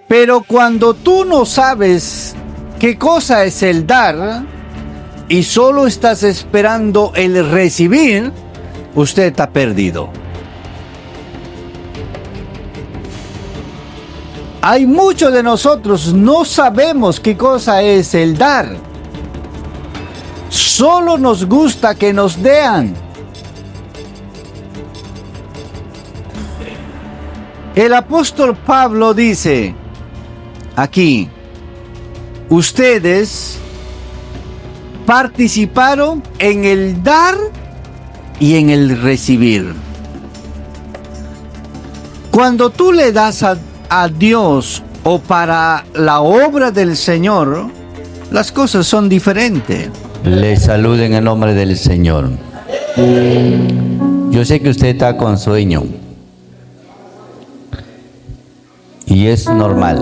Pero cuando tú no sabes qué cosa es el dar y solo estás esperando el recibir, usted está perdido. Hay muchos de nosotros no sabemos qué cosa es el dar. Solo nos gusta que nos den. El apóstol Pablo dice aquí, ustedes participaron en el dar y en el recibir. Cuando tú le das a Dios o para la obra del Señor, las cosas son diferentes. Les saludo en el nombre del Señor. Yo sé que usted está con sueño. Y es normal.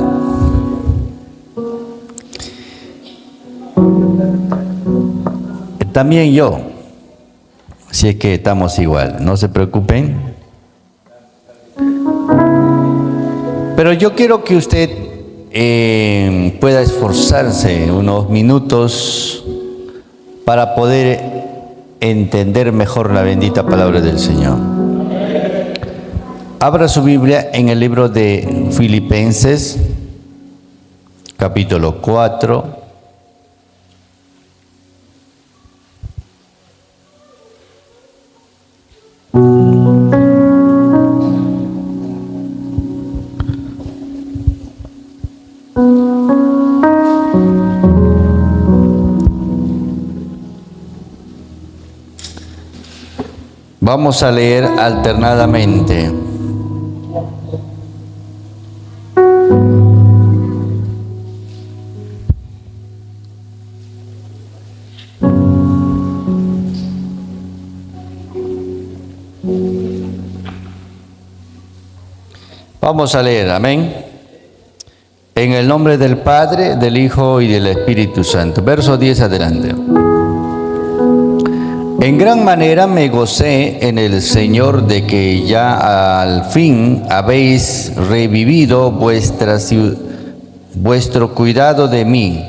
También yo. Así es que estamos igual. No se preocupen. Pero yo quiero que usted pueda esforzarse unos minutos para poder entender mejor la bendita palabra del Señor. Abra su Biblia en el libro de Filipenses, capítulo 4. Vamos a leer alternadamente. Vamos a leer, amén. En el nombre del Padre, del Hijo y del Espíritu Santo. Verso 10 adelante. En gran manera me gocé en el Señor de que ya al fin habéis revivido vuestro cuidado de mí,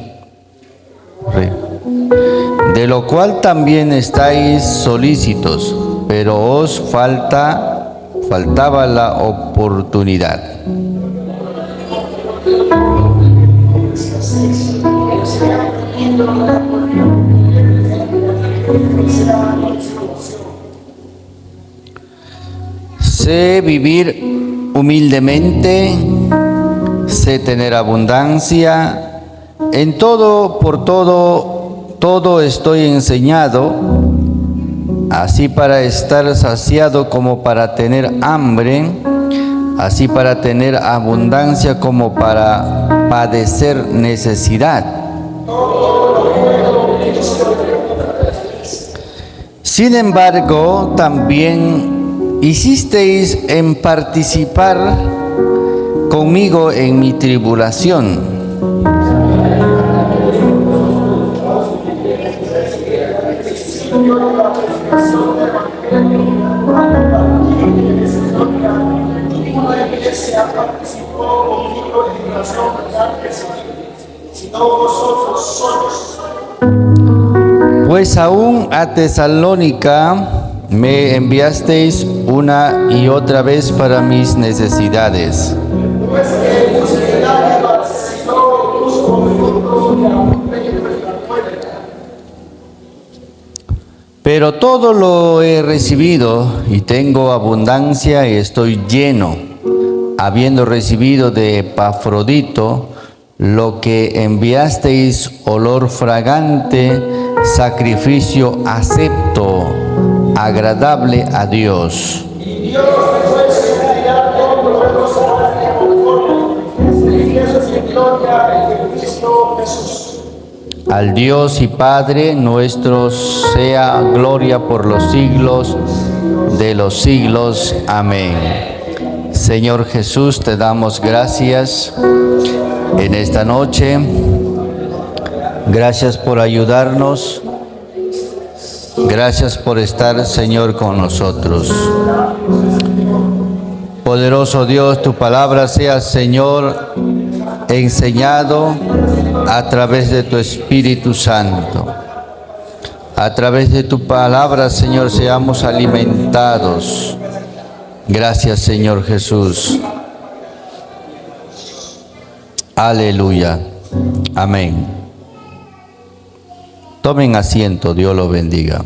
de lo cual también estáis solícitos, pero os faltaba la oportunidad. Sé vivir humildemente, sé tener abundancia, en todo, por todo estoy enseñado, así para estar saciado como para tener hambre, así para tener abundancia como para padecer necesidad. Sin embargo, también hicisteis en participar conmigo en mi tribulación. Pues aún a Tesalónica me enviasteis una y otra vez para mis necesidades. Pero todo lo he recibido y tengo abundancia y estoy lleno, habiendo recibido de Epafrodito lo que enviasteis, olor fragante, sacrificio acepto, agradable a Dios. Al Dios y Padre nuestro sea gloria por los siglos de los siglos. Amén. Señor Jesús, te damos gracias en esta noche. Gracias por ayudarnos. Gracias por estar, Señor, con nosotros. Poderoso Dios, tu palabra sea, Señor, enseñado a través de tu Espíritu Santo. A través de tu palabra, Señor, seamos alimentados. Gracias, Señor Jesús. Aleluya. Amén. Tomen asiento, Dios los bendiga.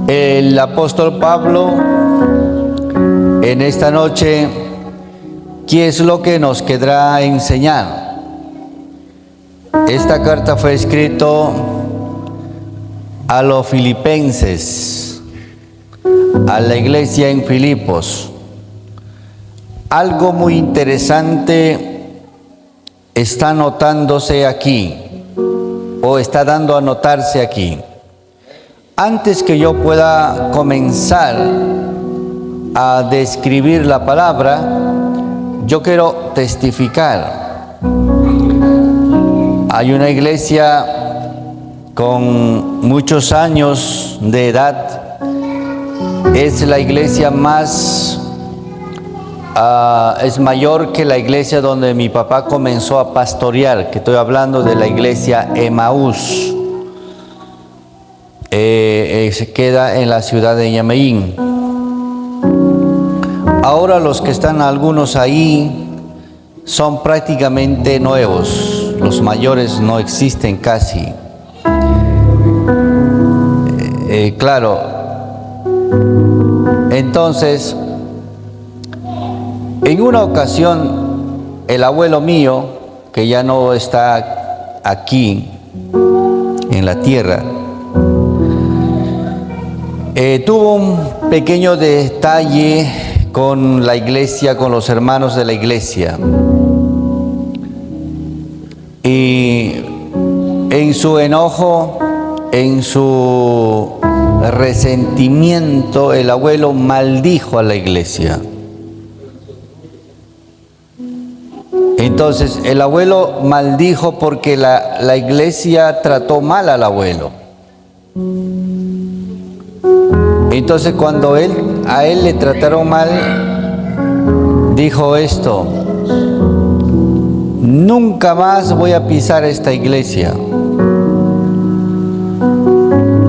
El apóstol Pablo en esta noche, ¿qué es lo que nos quedará enseñar? Esta carta fue escrita a los filipenses, a la iglesia en Filipos. Algo muy interesante está notándose aquí, o está dando a notarse aquí. Antes que yo pueda comenzar a describir la palabra, yo quiero testificar. Hay una iglesia con muchos años de edad. Es la iglesia más, es mayor que la iglesia donde mi papá comenzó a pastorear, que estoy hablando de la iglesia Emaús. Se queda en la ciudad de Yameín. Ahora los que están algunos ahí son prácticamente nuevos. Los mayores no existen casi. Claro. Entonces, en una ocasión, el abuelo mío, que ya no está aquí en la tierra, tuvo un pequeño detalle con la iglesia, con los hermanos de la iglesia. Y en su enojo, en su resentimiento, el abuelo maldijo a la iglesia. Entonces, el abuelo maldijo porque la iglesia trató mal al abuelo. Entonces, cuando a él le trataron mal, dijo esto: nunca más voy a pisar esta iglesia.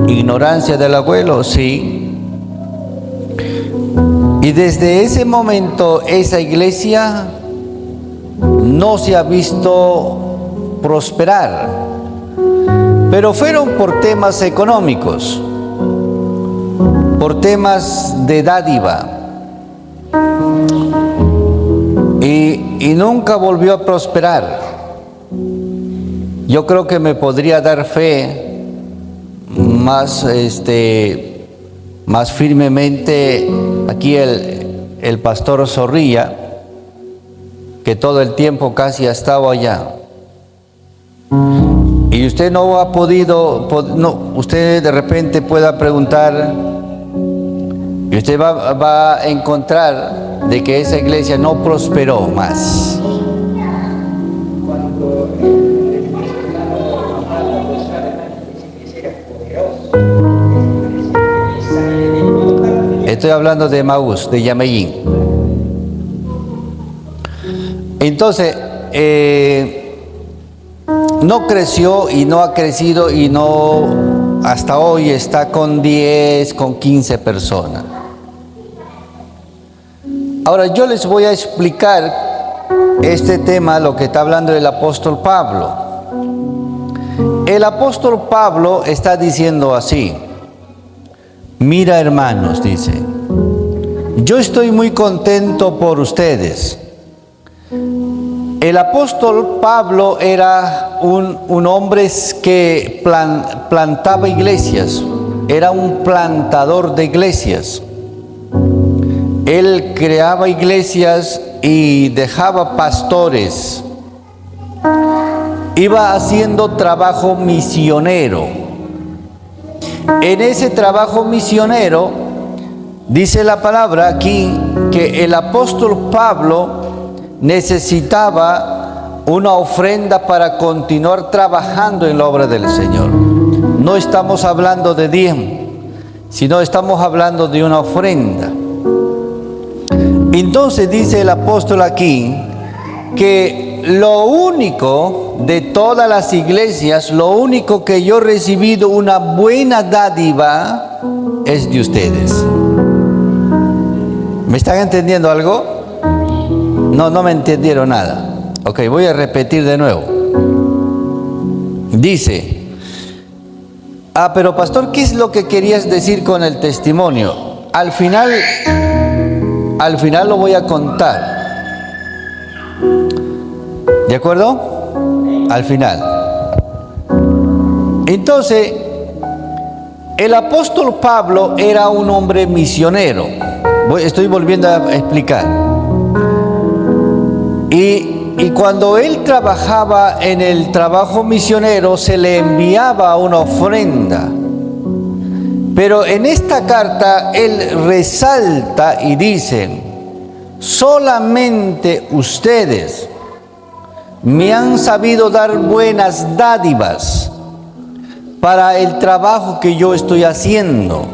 Ignorancia del abuelo, sí. Y desde ese momento esa iglesia no se ha visto prosperar, pero fueron por temas económicos, por temas de dádiva, y nunca volvió a prosperar. Yo creo que me podría dar fe más firmemente aquí el pastor Zorrilla, que todo el tiempo casi ha estado allá. Y usted no ha podido, usted de repente pueda preguntar, y usted va a encontrar de que esa iglesia no prosperó más. Estoy hablando de Emaús, de Yameín. Entonces, no creció y no ha crecido y no, hasta hoy está con 10, con 15 personas. Ahora yo les voy a explicar este tema, lo que está hablando el apóstol Pablo. El apóstol Pablo está diciendo así: mira, hermanos, dice, yo estoy muy contento por ustedes. El apóstol Pablo era un hombre que plantaba iglesias, era un plantador de iglesias. Él creaba iglesias y dejaba pastores. Iba haciendo trabajo misionero. En ese trabajo misionero, dice la palabra aquí, que el apóstol Pablo necesitaba una ofrenda para continuar trabajando en la obra del Señor. No estamos hablando de diezmo, sino estamos hablando de una ofrenda. Entonces dice el apóstol aquí que lo único de todas las iglesias, lo único que yo he recibido una buena dádiva es de ustedes. ¿Me están entendiendo algo? No me entendieron nada. Ok, voy a repetir de nuevo. Dice, pero pastor, ¿qué es lo que querías decir con el testimonio? Al final lo voy a contar. ¿De acuerdo? Al final. Entonces, el apóstol Pablo era un hombre misionero. Estoy volviendo a explicar. Y cuando él trabajaba en el trabajo misionero, se le enviaba una ofrenda. Pero en esta carta él resalta y dice, solamente ustedes me han sabido dar buenas dádivas para el trabajo que yo estoy haciendo.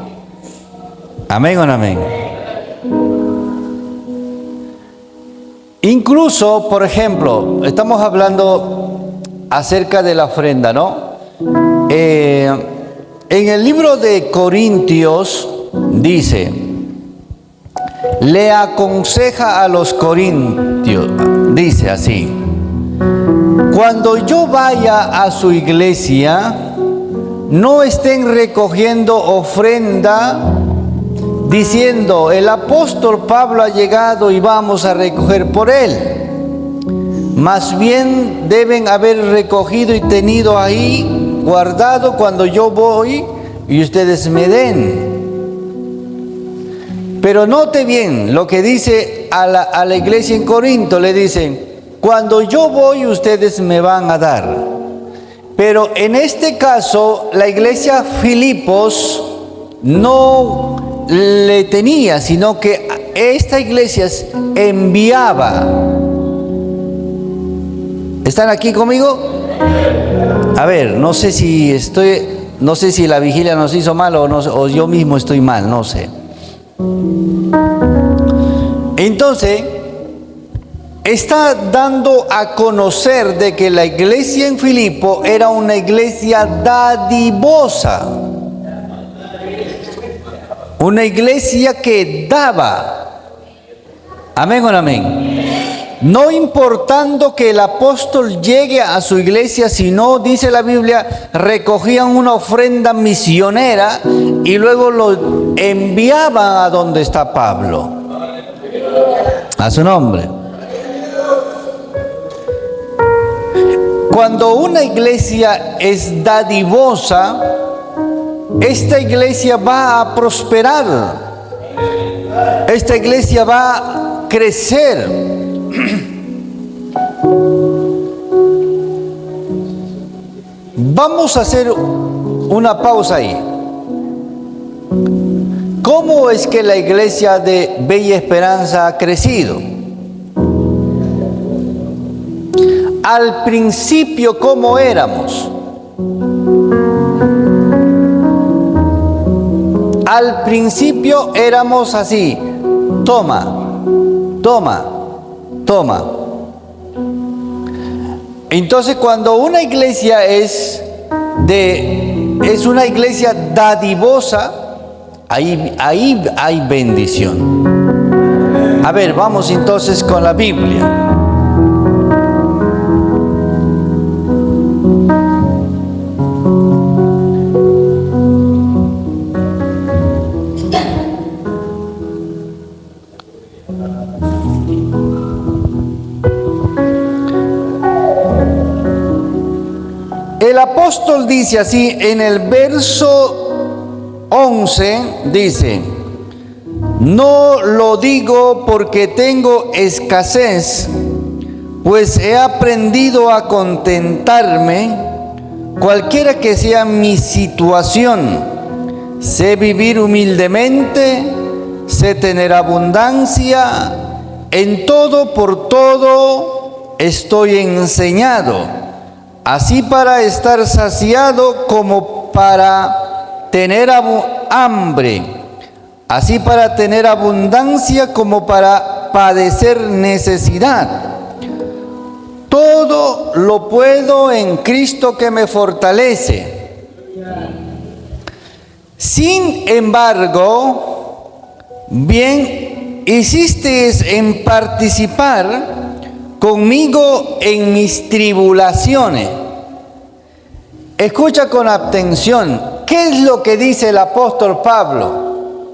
Amén o no amén. Incluso, por ejemplo, estamos hablando acerca de la ofrenda, ¿no? En el libro de Corintios dice, le aconseja a los corintios, dice así, cuando yo vaya a su iglesia, no estén recogiendo ofrenda diciendo, el apóstol Pablo ha llegado y vamos a recoger por él. Más bien deben haber recogido y tenido ahí guardado cuando yo voy y ustedes me den. Pero note bien lo que dice a la iglesia en Corinto, le dicen, cuando yo voy ustedes me van a dar. Pero en este caso la iglesia Filipos no le tenía, sino que esta iglesia enviaba. ¿Están aquí conmigo? A ver, no sé si la vigilia nos hizo mal o yo mismo estoy mal, no sé. Entonces, está dando a conocer de que la iglesia en Filipo era una iglesia dadivosa. Una iglesia que daba. Amén o no amén. No importando que el apóstol llegue a su iglesia, sino, dice la Biblia, recogían una ofrenda misionera y luego lo enviaban a donde está Pablo. A su nombre. Cuando una iglesia es dadivosa, esta iglesia va a prosperar. Esta iglesia va a crecer. Vamos a hacer una pausa ahí. ¿Cómo es que la iglesia de Bella Esperanza ha crecido? Al principio, ¿cómo éramos? Al principio éramos así, toma, toma, toma. Entonces, cuando una iglesia es una iglesia dadivosa, ahí hay bendición. A ver, vamos entonces con la Biblia. El apóstol dice así en el verso 11, dice, no lo digo porque tengo escasez, pues he aprendido a contentarme, cualquiera que sea mi situación. Sé vivir humildemente, sé tener abundancia, en todo por todo estoy enseñado, así para estar saciado como para tener hambre, así para tener abundancia como para padecer necesidad. Todo lo puedo en Cristo que me fortalece. Sin embargo, bien hicisteis en participar conmigo en mis tribulaciones. Escucha con atención. ¿Qué es lo que dice el apóstol Pablo?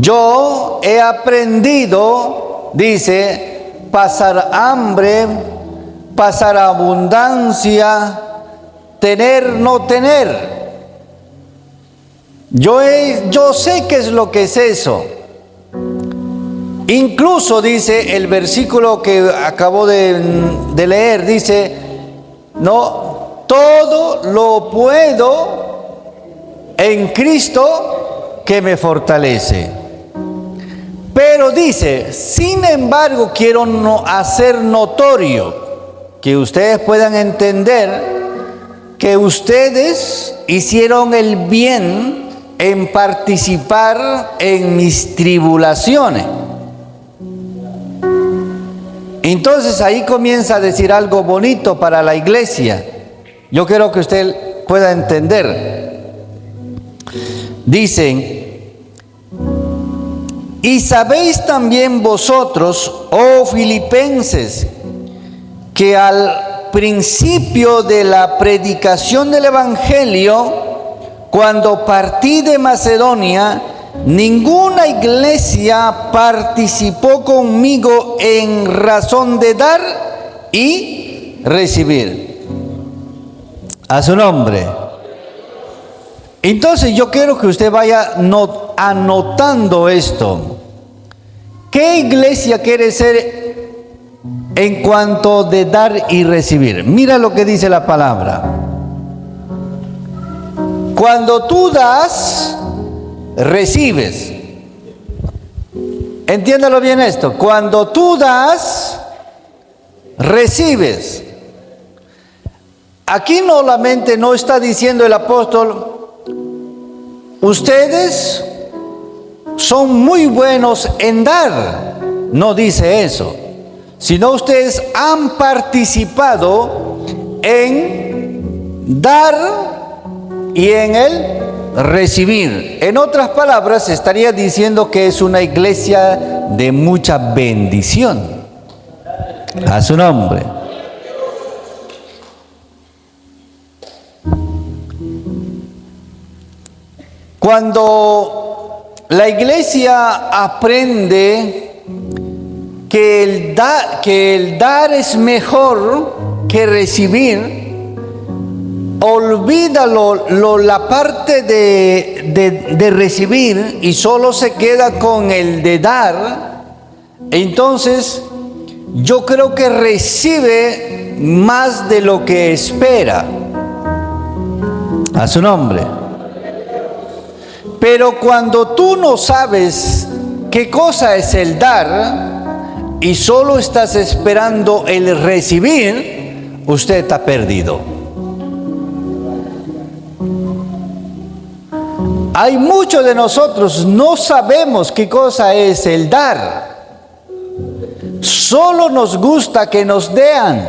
Yo he aprendido, dice, pasar hambre, pasar abundancia, tener, no tener. Yo sé qué es lo que es eso. Incluso dice el versículo que acabo de leer, dice, no, todo lo puedo en Cristo que me fortalece. Pero dice, sin embargo, quiero hacer notorio que ustedes puedan entender que ustedes hicieron el bien en participar en mis tribulaciones. Entonces ahí comienza a decir algo bonito para la iglesia. Yo quiero que usted pueda entender. Dicen, y sabéis también vosotros, oh filipenses, que al principio de la predicación del Evangelio, cuando partí de Macedonia, ninguna iglesia participó conmigo en razón de dar y recibir. A su nombre. Entonces yo quiero que usted vaya anotando esto. ¿Qué iglesia quiere ser en cuanto de dar y recibir? Mira lo que dice la palabra. Cuando tú das, recibes. Entiéndalo bien esto. Cuando tú das, recibes. Aquí solamente no está diciendo el apóstol, ustedes son muy buenos en dar. No dice eso. Sino ustedes han participado en dar y en el recibir. En otras palabras, estaría diciendo que es una iglesia de mucha bendición. A su nombre. Cuando la iglesia aprende que el dar es mejor que recibir, olvida la parte de recibir y solo se queda con el de dar, entonces yo creo que recibe más de lo que espera. A su nombre. Pero cuando tú no sabes qué cosa es el dar y solo estás esperando el recibir, usted está perdido. Hay muchos de nosotros no sabemos qué cosa es el dar. Solo nos gusta que nos den.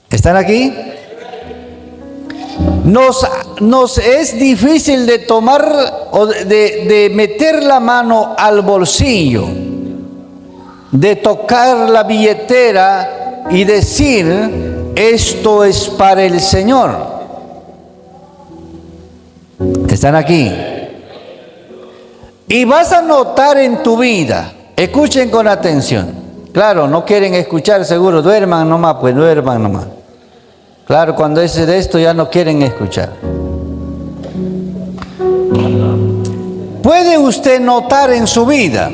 ¿Están aquí? Nos es difícil de tomar o de meter la mano al bolsillo, de tocar la billetera y decir, esto es para el Señor. ¿Están aquí? Y vas a notar en tu vida, escuchen con atención. Claro, no quieren escuchar, seguro, duerman nomás, pues duerman nomás. Claro, cuando es de esto ya no quieren escuchar. Puede usted notar en su vida,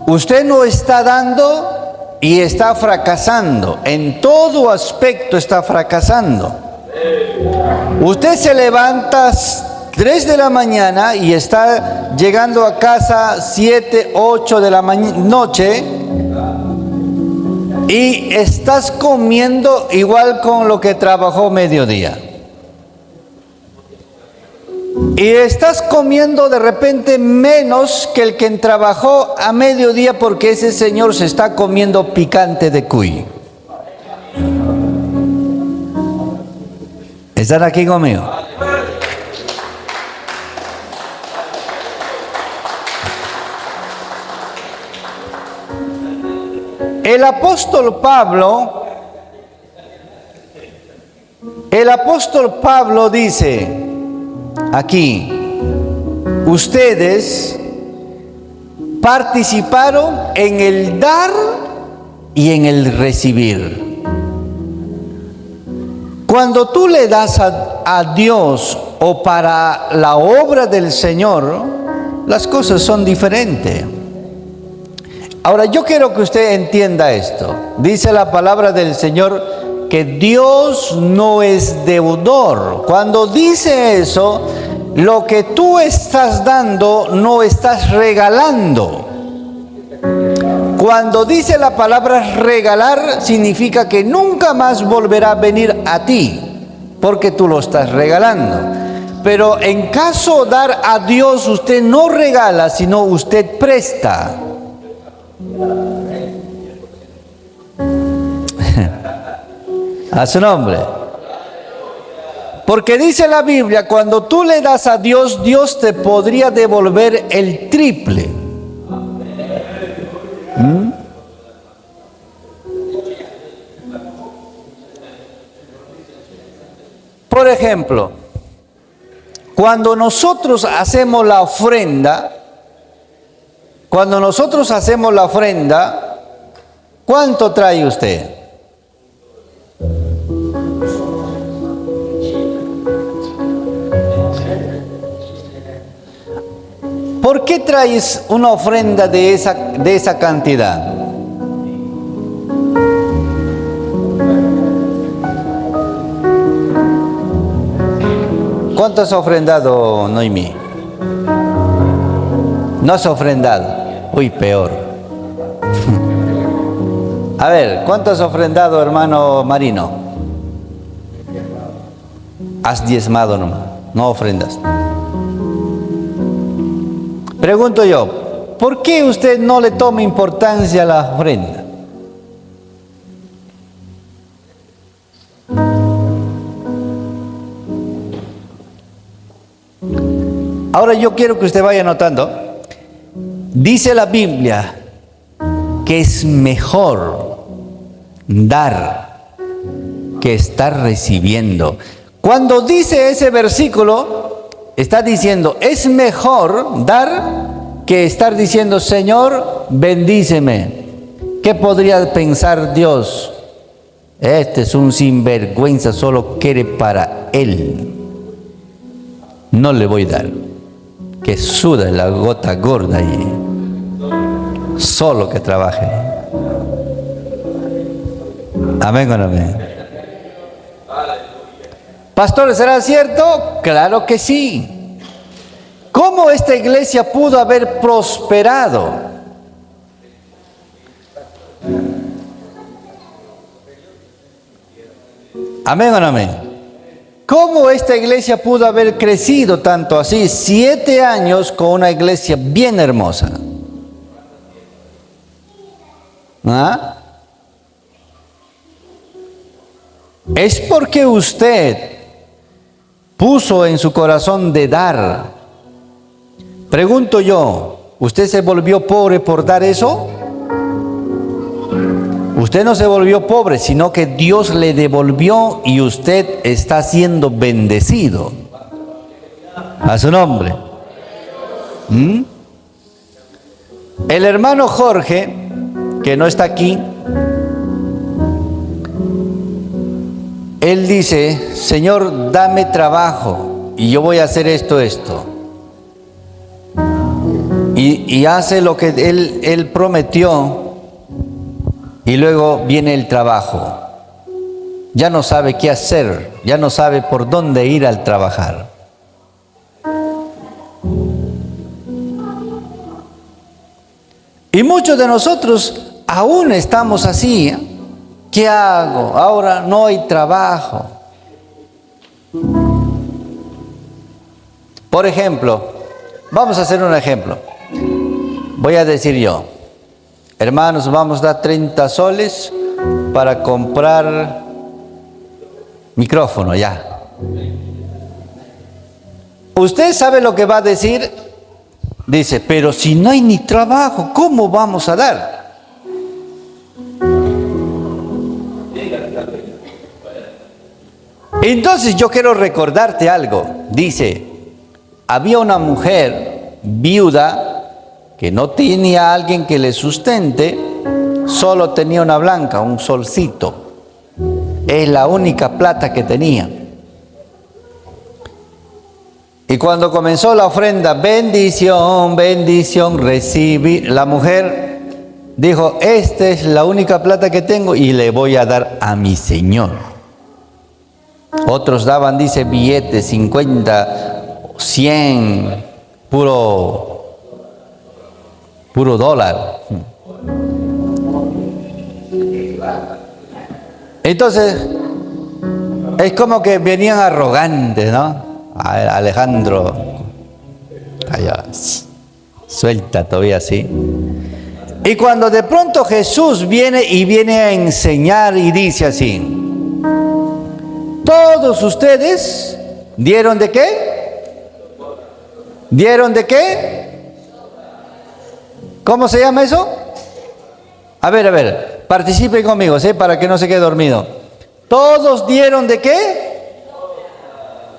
usted no está dando y está fracasando. En todo aspecto está fracasando. Usted se levanta 3 de la mañana y está llegando a casa 7, 8 de la noche y estás comiendo igual con lo que trabajó mediodía. Y estás comiendo de repente menos que el que trabajó a mediodía porque ese señor se está comiendo picante de cuy. ¿Están aquí conmigo? El apóstol Pablo dice aquí, ustedes participaron en el dar y en el recibir. Cuando tú le das a Dios o para la obra del Señor, las cosas son diferentes. Ahora, yo quiero que usted entienda esto. Dice la palabra del Señor que Dios no es deudor. Cuando dice eso, lo que tú estás dando, no estás regalando. Cuando dice la palabra regalar, significa que nunca más volverá a venir a ti, porque tú lo estás regalando. Pero en caso de dar a Dios, usted no regala, sino usted presta. A su nombre. Porque dice la Biblia, cuando tú le das a Dios, Dios te podría devolver el triple. Por ejemplo, cuando nosotros hacemos la ofrenda, ¿cuánto trae usted? ¿Por qué traes una ofrenda de esa cantidad? ¿Cuánto has ofrendado, Noemí? No has ofrendado. Uy, peor. A ver, ¿cuánto has ofrendado, hermano Marino? Has diezmado nomás, no ofrendas. Pregunto yo, ¿por qué usted no le toma importancia a la ofrenda? Ahora yo quiero que usted vaya anotando. Dice la Biblia que es mejor dar que estar recibiendo. Cuando dice ese versículo, está diciendo, es mejor dar que estar diciendo, Señor, bendíceme. ¿Qué podría pensar Dios? Este es un sinvergüenza, solo quiere para él. No le voy a dar. Que suda la gota gorda y solo que trabaje. Amén o no amén. Pastor, ¿será cierto? Claro que sí. ¿Cómo esta iglesia pudo haber prosperado? Amén o no amén. ¿Cómo esta iglesia pudo haber crecido tanto así? 7 años con una iglesia bien hermosa. ¿Ah? Es porque usted puso en su corazón de dar. Pregunto yo, ¿usted se volvió pobre por dar eso? Usted no se volvió pobre, sino que Dios le devolvió y usted está siendo bendecido. A su nombre. El hermano Jorge, que no está aquí, él dice, Señor, dame trabajo y yo voy a hacer esto. Y hace lo que él prometió. Y luego viene el trabajo. Ya no sabe qué hacer, ya no sabe por dónde ir al trabajar. Y muchos de nosotros aún estamos así. ¿Qué hago? Ahora no hay trabajo. Por ejemplo, vamos a hacer un ejemplo. Voy a decir yo, hermanos, vamos a dar 30 soles para comprar micrófono ya. Usted sabe lo que va a decir. Dice, pero si no hay ni trabajo, ¿cómo vamos a dar? Entonces yo quiero recordarte algo. Dice, había una mujer viuda que no tenía a alguien que le sustente, solo tenía una blanca, un solcito. Es la única plata que tenía. Y cuando comenzó la ofrenda, bendición, bendición, recibí, la mujer dijo, esta es la única plata que tengo y le voy a dar a mi Señor. Otros daban, dice, billetes, 50, 100, puro dólar. Entonces, es como que venían arrogantes, ¿no? Alejandro, allá, suelta todavía así. Y cuando de pronto Jesús viene a enseñar y dice así, todos ustedes dieron de qué? ¿Dieron de qué? ¿Cómo se llama eso? A ver, participen conmigo, ¿sí? Para que no se quede dormido. ¿Todos dieron de qué?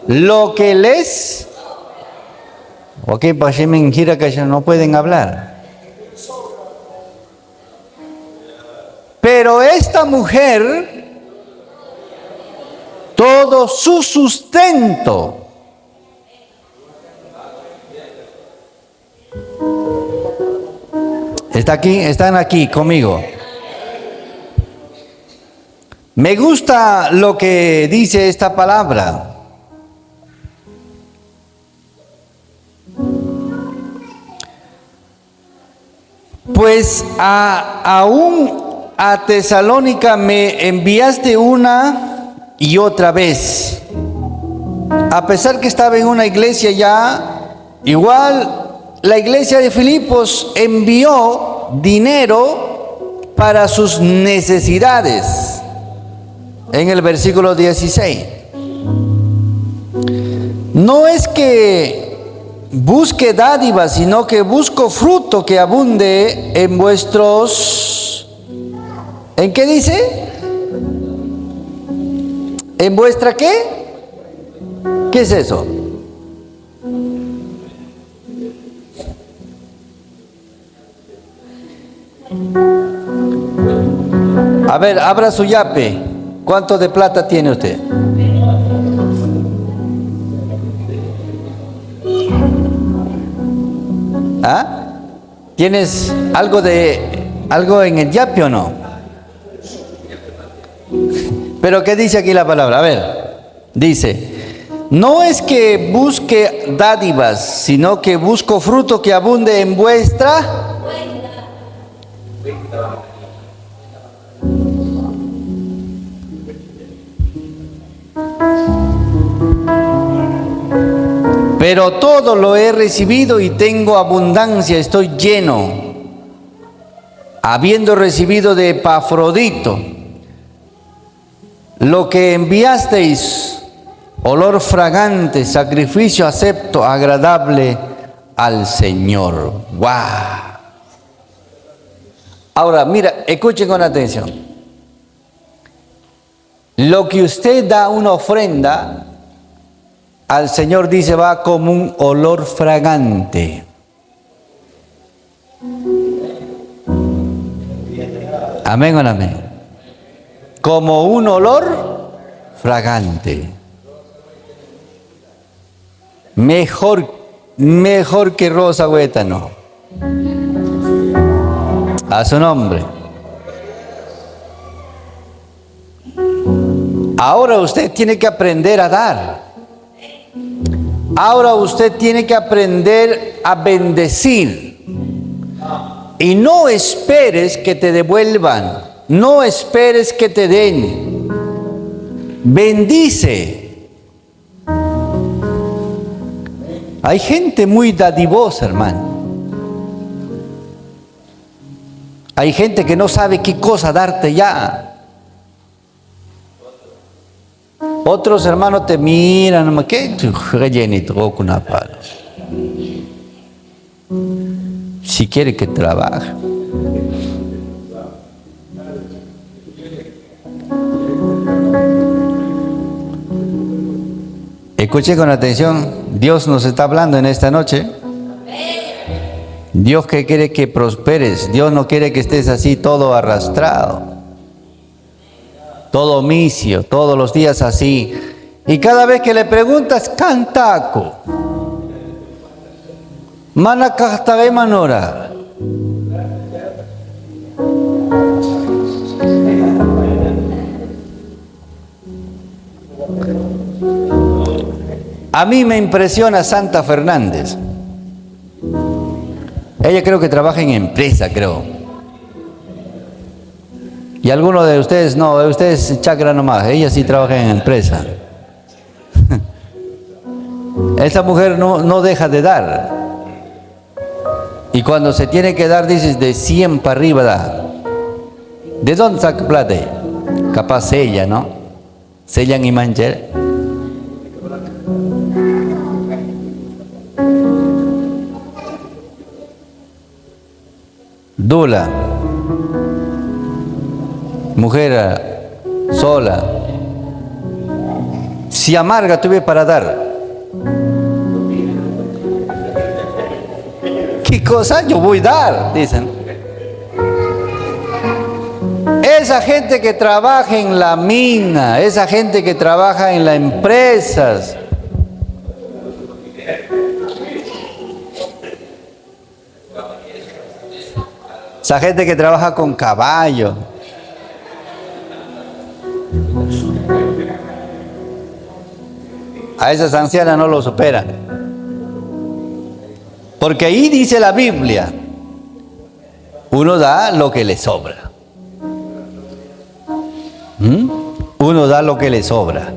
Lo que les... Ok, pues mentira que ya no pueden hablar. Pero esta mujer, todo su sustento, están aquí conmigo. Me gusta lo que dice esta palabra. Pues aún a Tesalónica me enviaste una y otra vez. A pesar que estaba en una iglesia ya, igual la iglesia de Filipos envió dinero para sus necesidades. En el versículo 16. No es que busque dádivas, sino que busco fruto que abunde en vuestros... ¿En qué dice? ¿En vuestra qué? ¿Qué es eso? A ver, abra su yape. ¿Cuánto de plata tiene usted? ¿Ah? ¿Tienes algo en el yape o no? Pero ¿qué dice aquí la palabra? A ver, dice, no es que busque dádivas, sino que busco fruto que abunde en vuestra... Pero todo lo he recibido y tengo abundancia, estoy lleno, habiendo recibido de Epafrodito lo que enviasteis, olor fragante, sacrificio acepto, agradable al Señor. ¡Wow! Ahora, mira, escuchen con atención. Lo que usted da una ofrenda, al Señor dice va como un olor fragante. Amén o no amén. Como un olor fragante. Mejor que rosa huétano. A su nombre. Ahora usted tiene que aprender a dar. Ahora usted tiene que aprender a bendecir. Y no esperes que te devuelvan, no esperes que te den. Bendice. Hay gente muy dadivosa, hermano. Hay gente que no sabe qué cosa darte ya. Otros hermanos te miran, ¿qué? Si quiere que trabaje. Escuche con atención, Dios nos está hablando en esta noche. Dios que quiere que prosperes, Dios no quiere que estés así todo arrastrado, todo omicio, todos los días así. Y cada vez que le preguntas, cantaco, manacastave manora. A mí me impresiona Santa Fernández. Ella creo que trabaja en empresa, creo. Y algunos de ustedes no, ustedes chakra nomás, ella sí trabaja en empresa. Esa mujer no deja de dar. Y cuando se tiene que dar, dices, de 100 para arriba da. ¿De dónde saca plata? Capaz sella, ¿no? Sellan y mancher. Dula, mujer sola, si amarga tuve para dar. ¿Qué cosa? Yo voy a dar, dicen. Esa gente que trabaja en la mina, esa gente que trabaja en las empresas, esa gente que trabaja con caballo, a esas ancianas no lo superan. Porque ahí dice la Biblia, uno da lo que le sobra. Uno da lo que le sobra.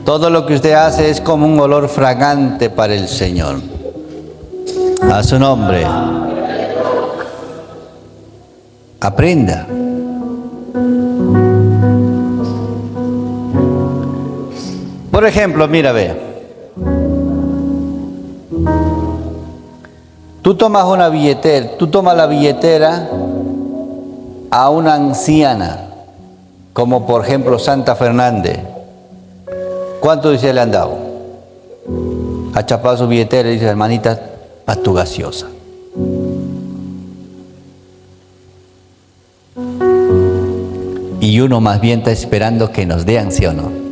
Todo lo que usted hace es como un olor fragante para el Señor. A su nombre. Aprenda. Por ejemplo, mira, ve. Tú tomas una billetera, tú tomas la billetera a una anciana, como por ejemplo Santa Fernández. ¿Cuánto dice le han dado? Ha chapado su billetera y dice, hermanita, para tu gaseosa. Y uno más bien está esperando que nos den, ¿sí o no?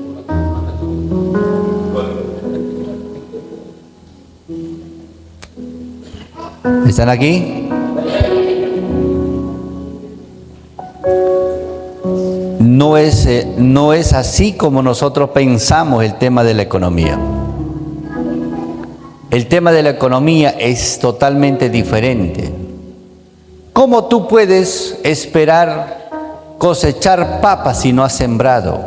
¿Están aquí? No es así como nosotros pensamos el tema de la economía. El tema de la economía es totalmente diferente. ¿Cómo tú puedes esperar cosechar papas si no has sembrado?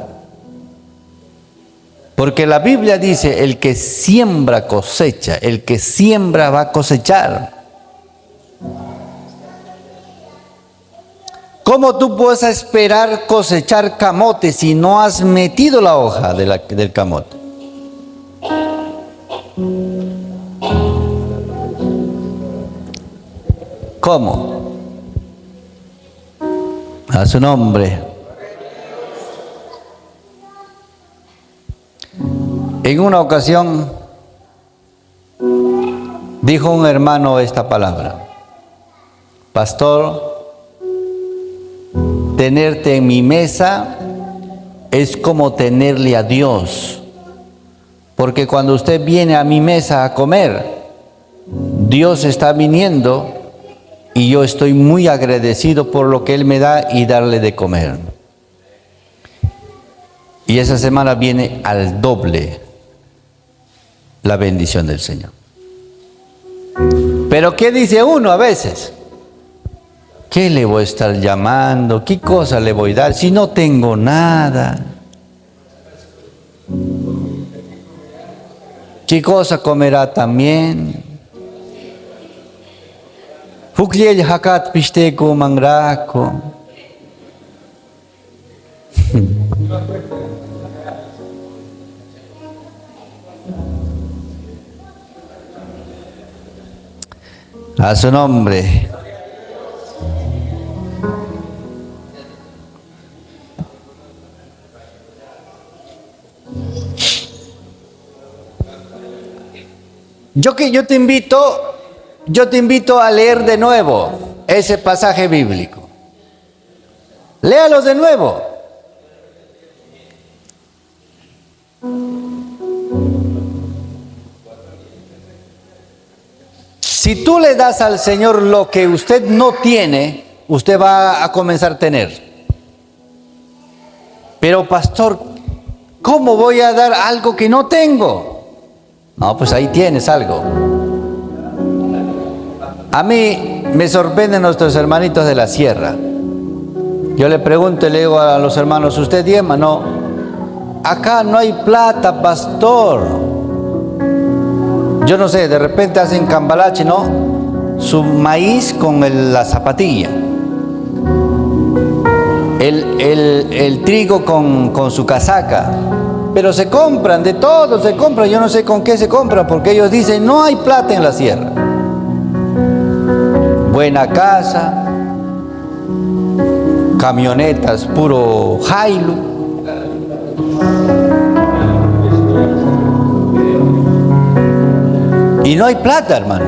Porque la Biblia dice, el que siembra cosecha, el que siembra va a cosechar. ¿Cómo tú puedes esperar cosechar camote si no has metido la hoja del camote? ¿Cómo? A su nombre. En una ocasión dijo un hermano esta palabra: pastor, tenerte en mi mesa es como tenerle a Dios, porque cuando usted viene a mi mesa a comer, Dios está viniendo y yo estoy muy agradecido por lo que Él me da y darle de comer. Y esa semana viene al doble la bendición del Señor. Pero ¿qué dice uno a veces? ¿Qué le voy a estar llamando? ¿Qué cosa le voy a dar si no tengo nada? ¿Qué cosa comerá también? Fukliel hakat pisteko mangrako. A su nombre. Yo te invito a leer de nuevo ese pasaje bíblico. Léalo de nuevo. Si tú le das al Señor lo que usted no tiene, usted va a comenzar a tener. Pero pastor, ¿cómo voy a dar algo que no tengo? No, pues ahí tienes algo. A mí me sorprenden nuestros hermanitos de la sierra. Yo le pregunto y le digo a los hermanos, ¿usted diezma? No. Acá no hay plata, pastor. Yo no sé, de repente hacen cambalache, ¿no? Su maíz con la zapatilla. El trigo con su casaca. Pero se compran, de todo se compran. Yo no sé con qué se compran, porque ellos dicen, no hay plata en la sierra. Buena casa, camionetas, puro Hilux. Y no hay plata, hermano.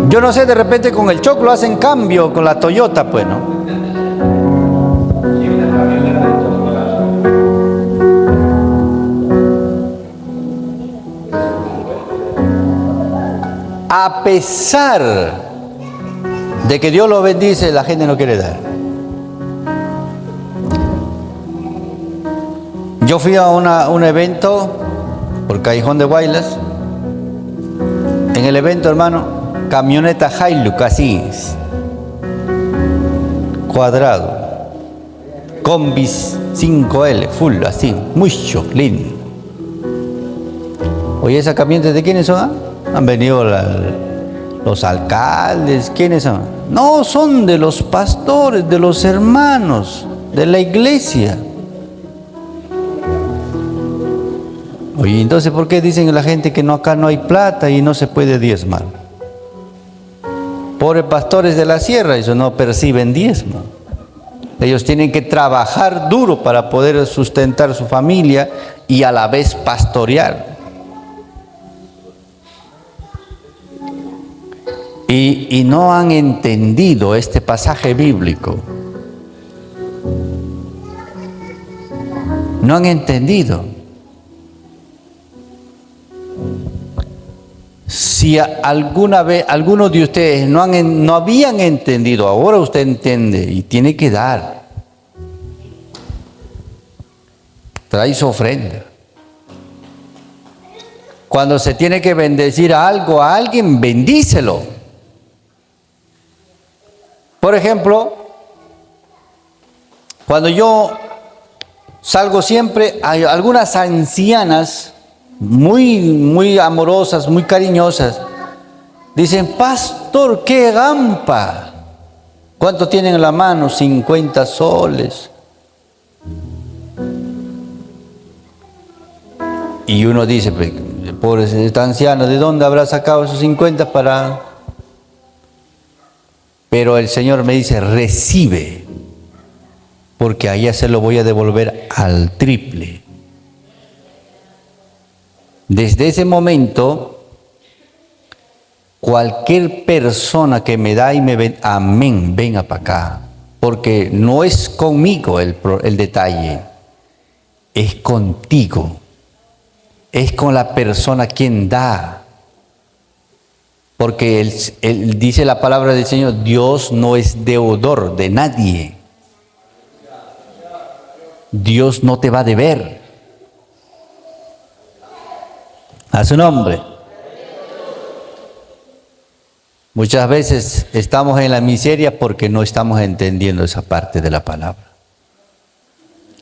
Yo no sé, de repente con el choclo hacen cambio con la Toyota, pues, ¿no? A pesar de que Dios lo bendice, la gente no quiere dar. Yo fui a un evento por Callejón de Guaylas. En el evento, hermano, camioneta Hilux, así, cuadrado, combis 5L, full, así, mucho lindo. Oye, ¿esa camioneta de quiénes son? Ah? Han venido los alcaldes, ¿quiénes son? No, son de los pastores, de los hermanos, de la iglesia. Oye, entonces, ¿por qué dicen a la gente que no, acá no hay plata y no se puede diezmar? Pobres pastores de la sierra, ellos no perciben diezmo. Ellos tienen que trabajar duro para poder sustentar su familia y a la vez pastorear. Y no han entendido este pasaje bíblico. No han entendido. Si alguna vez algunos de ustedes no habían entendido, ahora usted entiende y tiene que dar. Trae su ofrenda. Cuando se tiene que bendecir a alguien, bendícelo. Por ejemplo, cuando yo salgo siempre, hay algunas ancianas muy amorosas, muy cariñosas, dicen, pastor, qué gampa. ¿Cuánto tienen en la mano? 50 soles. Y uno dice, pobre esta anciana, ¿de dónde habrá sacado esos 50 para...? Pero el Señor me dice, recibe, porque allá se lo voy a devolver al triple. Desde ese momento, cualquier persona que me da y me ven, amén, venga para acá. Porque no es conmigo el detalle, es contigo. Es con la persona quien da. Porque él dice la palabra del Señor, Dios no es deudor de nadie. Dios no te va a deber. A su nombre. Muchas veces estamos en la miseria porque no estamos entendiendo esa parte de la palabra.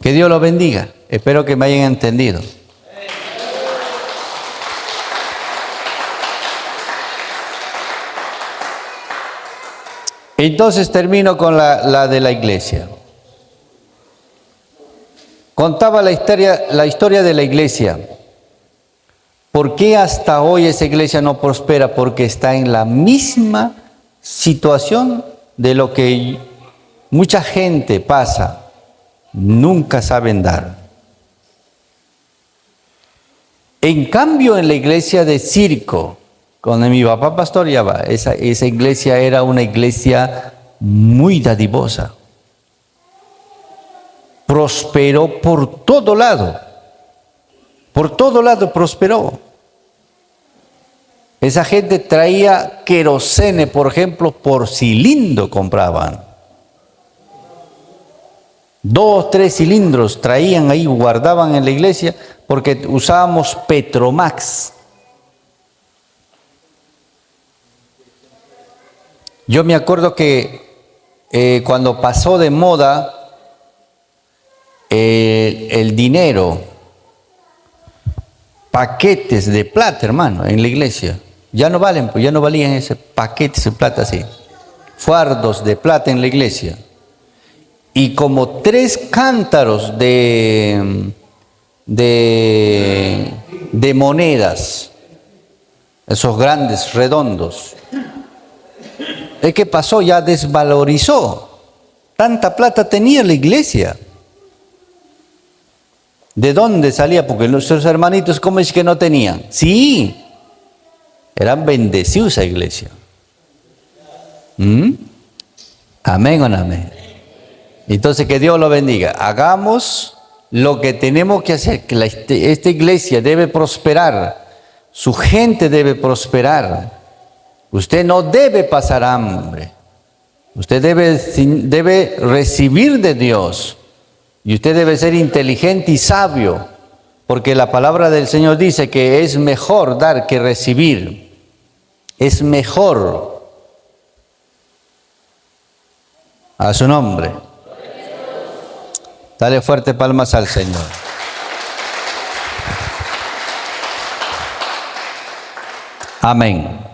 Que Dios lo bendiga. Espero que me hayan entendido. Entonces termino con la de la iglesia. Contaba la historia de la iglesia. ¿Por qué hasta hoy esa iglesia no prospera? Porque está en la misma situación de lo que mucha gente pasa. Nunca saben dar. En cambio, en la iglesia de Circo, cuando mi papá pastoreaba, esa iglesia era una iglesia muy dadivosa. Prosperó por todo lado. Por todo lado prosperó. Esa gente traía querosene, por ejemplo, por cilindro compraban. 2, 3 cilindros traían ahí, guardaban en la iglesia, porque usábamos Petromax. Yo me acuerdo que cuando pasó de moda el dinero, paquetes de plata, hermano, en la iglesia, ya no valen, pues ya no valían ese paquetes de plata así, fardos de plata en la iglesia, y como 3 cántaros de monedas, esos grandes, redondos. ¿Qué pasó? Ya desvalorizó. Tanta plata tenía la iglesia. ¿De dónde salía? Porque nuestros hermanitos, ¿cómo es que no tenían? Sí, eran bendecidos esa iglesia. Amén o no amén. Entonces que Dios lo bendiga. Hagamos lo que tenemos que hacer, que esta iglesia debe prosperar, su gente debe prosperar. Usted no debe pasar hambre. Usted debe recibir de Dios. Y usted debe ser inteligente y sabio, porque la palabra del Señor dice que es mejor dar que recibir. Es mejor. A su nombre. Dale fuerte palmas al Señor. Amén.